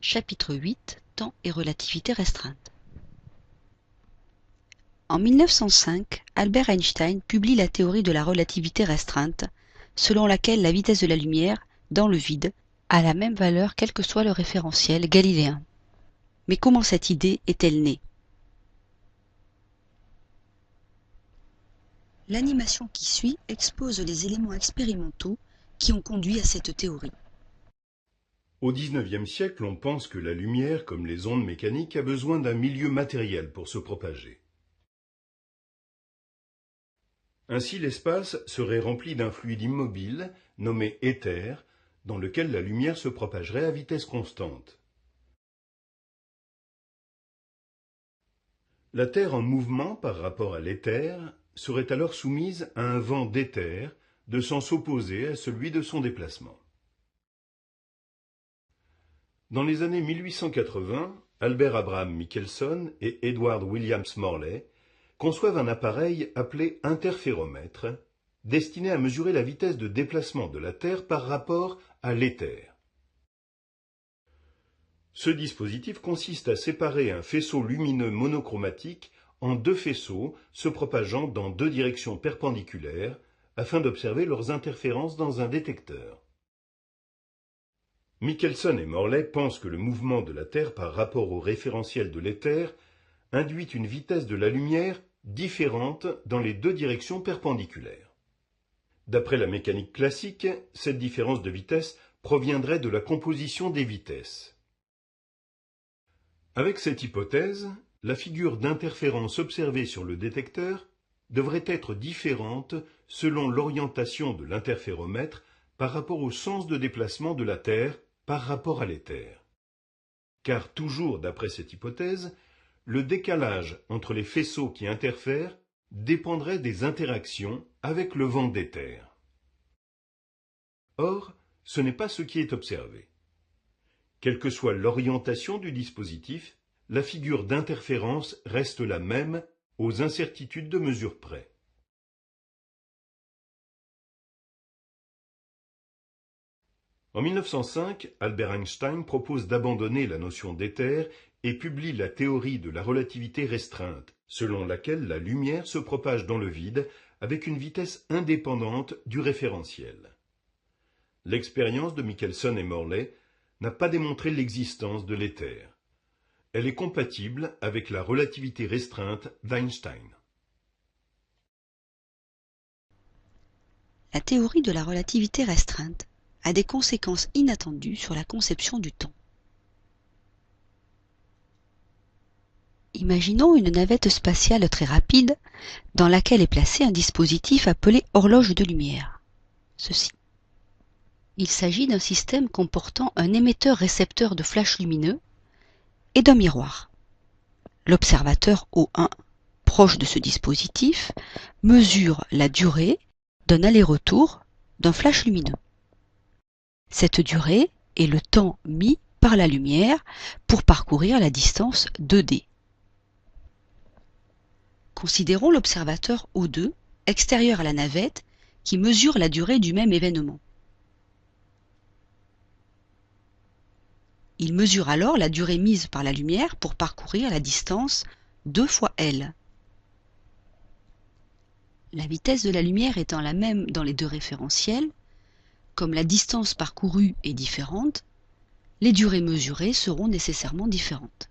Chapitre 8 Temps et relativité restreinte. En 1905, Albert Einstein publie la théorie de la relativité restreinte, selon laquelle la vitesse de la lumière, dans le vide, a la même valeur quel que soit le référentiel galiléen. Mais comment cette idée est-elle née? L'animation qui suit expose les éléments expérimentaux qui ont conduit à cette théorie. Au XIXe siècle, on pense que la lumière, comme les ondes mécaniques, a besoin d'un milieu matériel pour se propager. Ainsi, l'espace serait rempli d'un fluide immobile, nommé éther, dans lequel la lumière se propagerait à vitesse constante. La Terre en mouvement par rapport à l'éther serait alors soumise à un vent d'éther de sens opposé à celui de son déplacement. Dans les années 1880, Albert Abraham Michelson et Edward Williams Morley conçoivent un appareil appelé interféromètre, destiné à mesurer la vitesse de déplacement de la Terre par rapport à l'éther. Ce dispositif consiste à séparer un faisceau lumineux monochromatique en deux faisceaux se propageant dans deux directions perpendiculaires afin d'observer leurs interférences dans un détecteur. Michelson et Morley pensent que le mouvement de la Terre par rapport au référentiel de l'éther induit une vitesse de la lumière différente dans les deux directions perpendiculaires. D'après la mécanique classique, cette différence de vitesse proviendrait de la composition des vitesses. Avec cette hypothèse, la figure d'interférence observée sur le détecteur devrait être différente selon l'orientation de l'interféromètre par rapport au sens de déplacement de la Terre par rapport à l'éther. Car toujours d'après cette hypothèse, le décalage entre les faisceaux qui interfèrent dépendrait des interactions avec le vent d'éther. Or, ce n'est pas ce qui est observé. Quelle que soit l'orientation du dispositif, la figure d'interférence reste la même aux incertitudes de mesure près. En 1905, Albert Einstein propose d'abandonner la notion d'éther et publie la théorie de la relativité restreinte, selon laquelle la lumière se propage dans le vide avec une vitesse indépendante du référentiel. L'expérience de Michelson et Morley n'a pas démontré l'existence de l'éther. Elle est compatible avec la relativité restreinte d'Einstein. La théorie de la relativité restreinte a des conséquences inattendues sur la conception du temps. Imaginons une navette spatiale très rapide dans laquelle est placé un dispositif appelé horloge de lumière. Ceci. Il s'agit d'un système comportant un émetteur-récepteur de flash lumineux et d'un miroir. L'observateur O1, proche de ce dispositif, mesure la durée d'un aller-retour d'un flash lumineux. Cette durée est le temps mis par la lumière pour parcourir la distance 2D. Considérons l'observateur O2, extérieur à la navette, qui mesure la durée du même événement. Il mesure alors la durée mise par la lumière pour parcourir la distance 2 fois L. La vitesse de la lumière étant la même dans les deux référentiels, comme la distance parcourue est différente, les durées mesurées seront nécessairement différentes.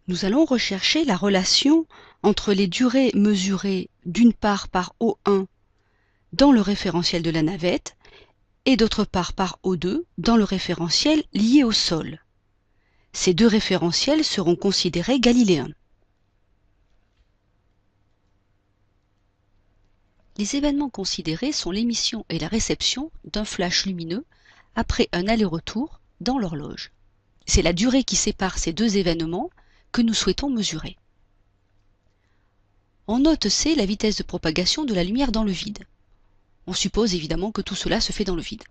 Nous allons rechercher la relation entre les durées mesurées d'une part par O1 dans le référentiel de la navette et d'autre part par O2 dans le référentiel lié au sol. Ces deux référentiels seront considérés galiléens. Les événements considérés sont l'émission et la réception d'un flash lumineux après un aller-retour dans l'horloge. C'est la durée qui sépare ces deux événements que nous souhaitons mesurer. En note C, la vitesse de propagation de la lumière dans le vide. On suppose évidemment que tout cela se fait dans le vide.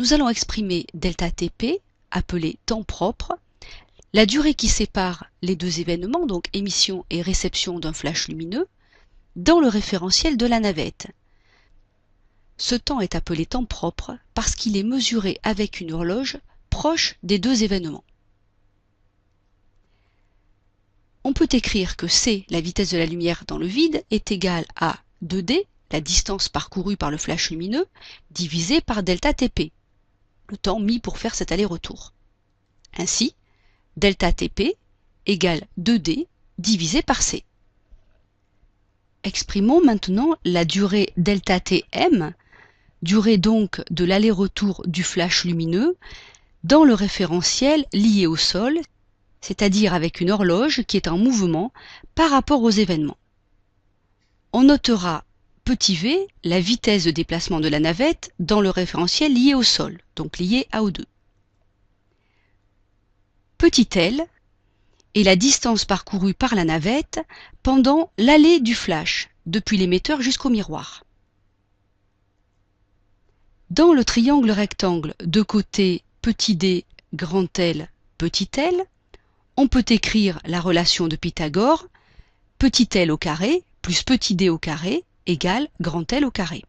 Nous allons exprimer ΔTP, appelé temps propre, la durée qui sépare les deux événements, donc émission et réception d'un flash lumineux, dans le référentiel de la navette. Ce temps est appelé temps propre parce qu'il est mesuré avec une horloge proche des deux événements. On peut écrire que c, la vitesse de la lumière dans le vide, est égale à 2d, la distance parcourue par le flash lumineux, divisé par delta Tp, le temps mis pour faire cet aller-retour. Ainsi, delta Tp égale 2d divisé par c. Exprimons maintenant la durée delta Tm, durée donc de l'aller-retour du flash lumineux, dans le référentiel lié au sol, c'est-à-dire avec une horloge qui est en mouvement par rapport aux événements. On notera petit v, la vitesse de déplacement de la navette dans le référentiel lié au sol, donc lié à O2. Petit l est la distance parcourue par la navette pendant l'aller du flash, depuis l'émetteur jusqu'au miroir. Dans le triangle rectangle de côté petit d, grand L, petit l, on peut écrire la relation de Pythagore, petit l au carré plus petit d au carré égale grand L au carré.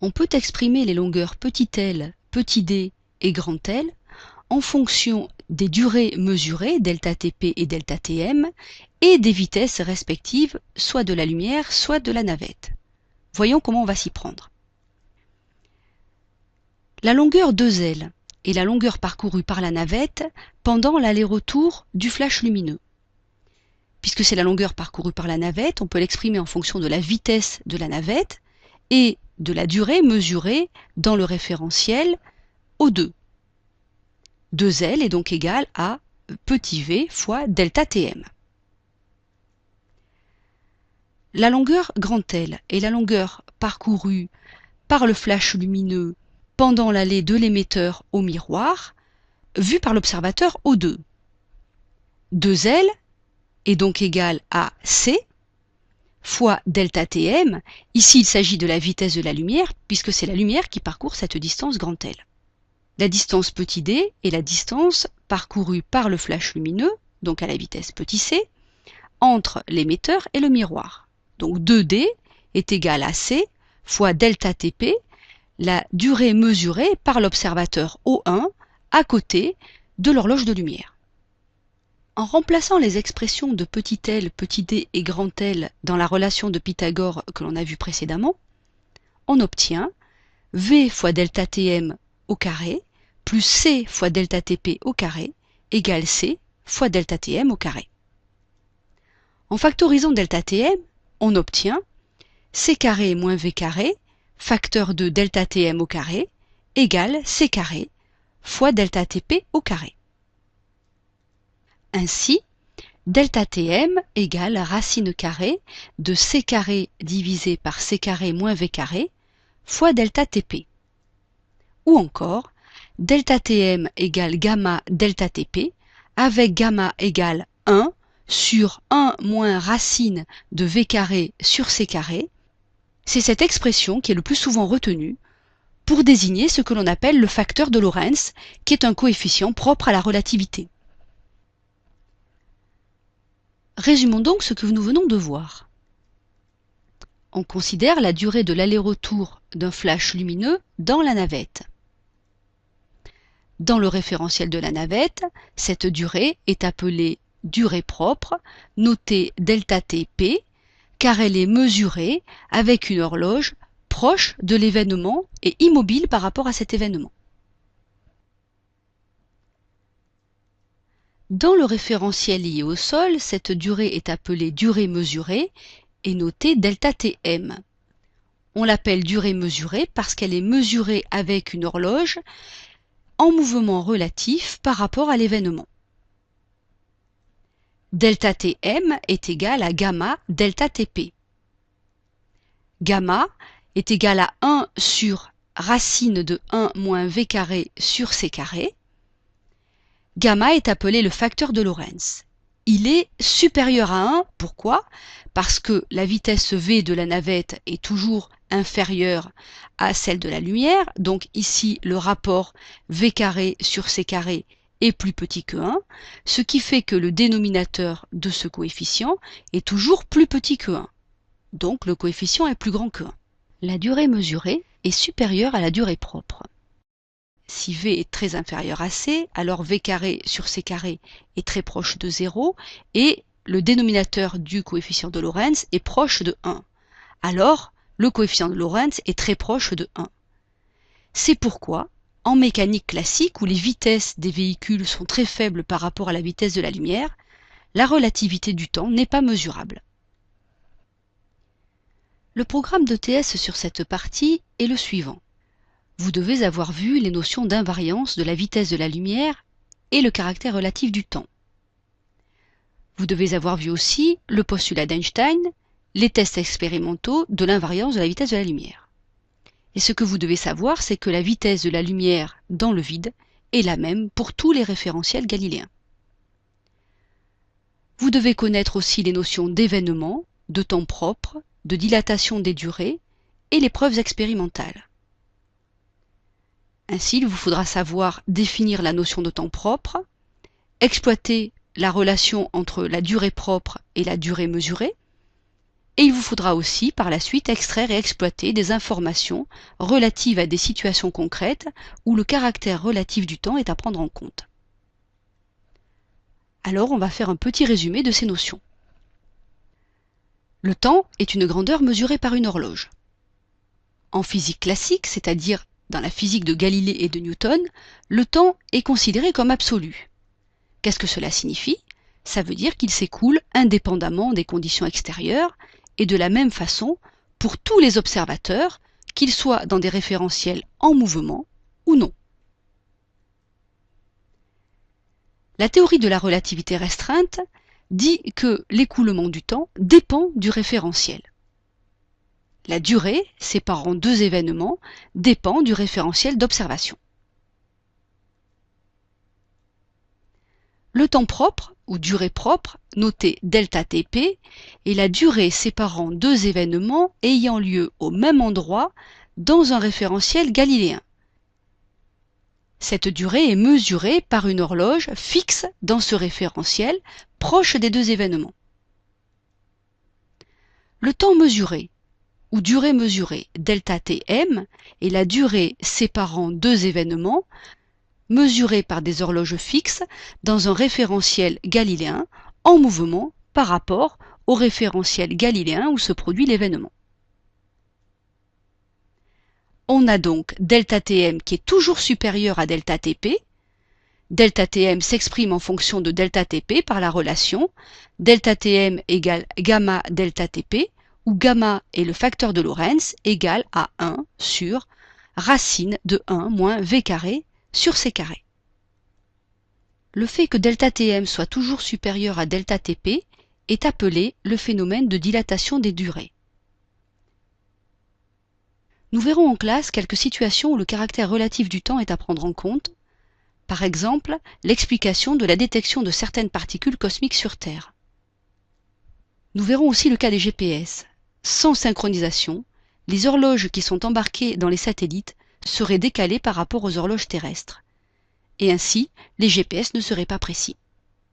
On peut exprimer les longueurs petit l, petit d et grand L en fonction des durées mesurées, delta Tp et delta Tm, et des vitesses respectives, soit de la lumière, soit de la navette. Voyons comment on va s'y prendre. La longueur 2L est la longueur parcourue par la navette pendant l'aller-retour du flash lumineux. Puisque c'est la longueur parcourue par la navette, on peut l'exprimer en fonction de la vitesse de la navette et de la durée mesurée dans le référentiel O2. 2L est donc égal à petit v fois delta Tm. La longueur grand L est la longueur parcourue par le flash lumineux pendant l'aller de l'émetteur au miroir, vue par l'observateur O2. 2L est donc égal à c fois delta Tm. Ici, il s'agit de la vitesse de la lumière, puisque c'est la lumière qui parcourt cette distance grand L. La distance petit d est la distance parcourue par le flash lumineux, donc à la vitesse petit c, entre l'émetteur et le miroir. Donc 2d est égal à c fois delta Tp, la durée mesurée par l'observateur O1 à côté de l'horloge de lumière. En remplaçant les expressions de petit l, petit d et grand L dans la relation de Pythagore que l'on a vue précédemment, on obtient v fois delta Tm au carré plus c fois delta Tp au carré égale c fois delta Tm au carré. En factorisant delta Tm, on obtient c carré moins v carré, facteur de delta Tm au carré, égale c carré fois delta Tp au carré. Ainsi, delta Tm égale racine carrée de c carré divisé par c carré moins v carré fois delta Tp. Ou encore, delta Tm égale gamma delta Tp avec gamma égale 1 sur 1 moins racine de v carré sur c carré. C'est cette expression qui est le plus souvent retenue pour désigner ce que l'on appelle le facteur de Lorentz, qui est un coefficient propre à la relativité. Résumons donc ce que nous venons de voir. On considère la durée de l'aller-retour d'un flash lumineux dans la navette. Dans le référentiel de la navette, cette durée est appelée durée propre, notée delta Tp, car elle est mesurée avec une horloge proche de l'événement et immobile par rapport à cet événement. Dans le référentiel lié au sol, cette durée est appelée durée mesurée et notée delta Tm. On l'appelle durée mesurée parce qu'elle est mesurée avec une horloge en mouvement relatif par rapport à l'événement. Delta Tm est égal à gamma delta Tp. Gamma est égal à 1 sur racine de 1 moins v carré sur c carré. Gamma est appelé le facteur de Lorentz. Il est supérieur à 1. Pourquoi? Parce que la vitesse v de la navette est toujours inférieure à celle de la lumière. Donc ici, le rapport v carré sur c carré est plus petit que 1, ce qui fait que le dénominateur de ce coefficient est toujours plus petit que 1. Donc le coefficient est plus grand que 1. La durée mesurée est supérieure à la durée propre. Si V est très inférieur à C, alors V carré sur C carré est très proche de 0 et le dénominateur du coefficient de Lorentz est proche de 1. Alors, le coefficient de Lorentz est très proche de 1. C'est pourquoi, en mécanique classique où les vitesses des véhicules sont très faibles par rapport à la vitesse de la lumière, la relativité du temps n'est pas mesurable. Le programme d'ETS sur cette partie est le suivant. Vous devez avoir vu les notions d'invariance de la vitesse de la lumière et le caractère relatif du temps. Vous devez avoir vu aussi le postulat d'Einstein, les tests expérimentaux de l'invariance de la vitesse de la lumière. Et ce que vous devez savoir, c'est que la vitesse de la lumière dans le vide est la même pour tous les référentiels galiléens. Vous devez connaître aussi les notions d'événement, de temps propre, de dilatation des durées et les preuves expérimentales. Ainsi, il vous faudra savoir définir la notion de temps propre, exploiter la relation entre la durée propre et la durée mesurée, et il vous faudra aussi par la suite extraire et exploiter des informations relatives à des situations concrètes où le caractère relatif du temps est à prendre en compte. Alors on va faire un petit résumé de ces notions. Le temps est une grandeur mesurée par une horloge. En physique classique, c'est-à-dire dans la physique de Galilée et de Newton, le temps est considéré comme absolu. Qu'est-ce que cela signifie? Ça veut dire qu'il s'écoule indépendamment des conditions extérieures et de la même façon pour tous les observateurs, qu'ils soient dans des référentiels en mouvement ou non. La théorie de la relativité restreinte dit que l'écoulement du temps dépend du référentiel. La durée, séparant deux événements, dépend du référentiel d'observation. Le temps propre, ou durée propre, noté ΔTp, est la durée séparant deux événements ayant lieu au même endroit dans un référentiel galiléen. Cette durée est mesurée par une horloge fixe dans ce référentiel, proche des deux événements. Le temps mesuré, ou durée mesurée, ΔTm, est la durée séparant deux événements, mesurée par des horloges fixes dans un référentiel galiléen en mouvement par rapport au référentiel galiléen où se produit l'événement. On a donc ΔTm qui est toujours supérieur à ΔTp. ΔTm s'exprime en fonction de ΔTp par la relation ΔTm égale gamma ΔTp, où gamma est le facteur de Lorentz égal à 1 sur racine de 1 moins V carré sur C carré. Le fait que ΔTm soit toujours supérieur à ΔTp est appelé le phénomène de dilatation des durées. Nous verrons en classe quelques situations où le caractère relatif du temps est à prendre en compte, par exemple l'explication de la détection de certaines particules cosmiques sur Terre. Nous verrons aussi le cas des GPS. Sans synchronisation, les horloges qui sont embarquées dans les satellites seraient décalées par rapport aux horloges terrestres. Et ainsi, les GPS ne seraient pas précis.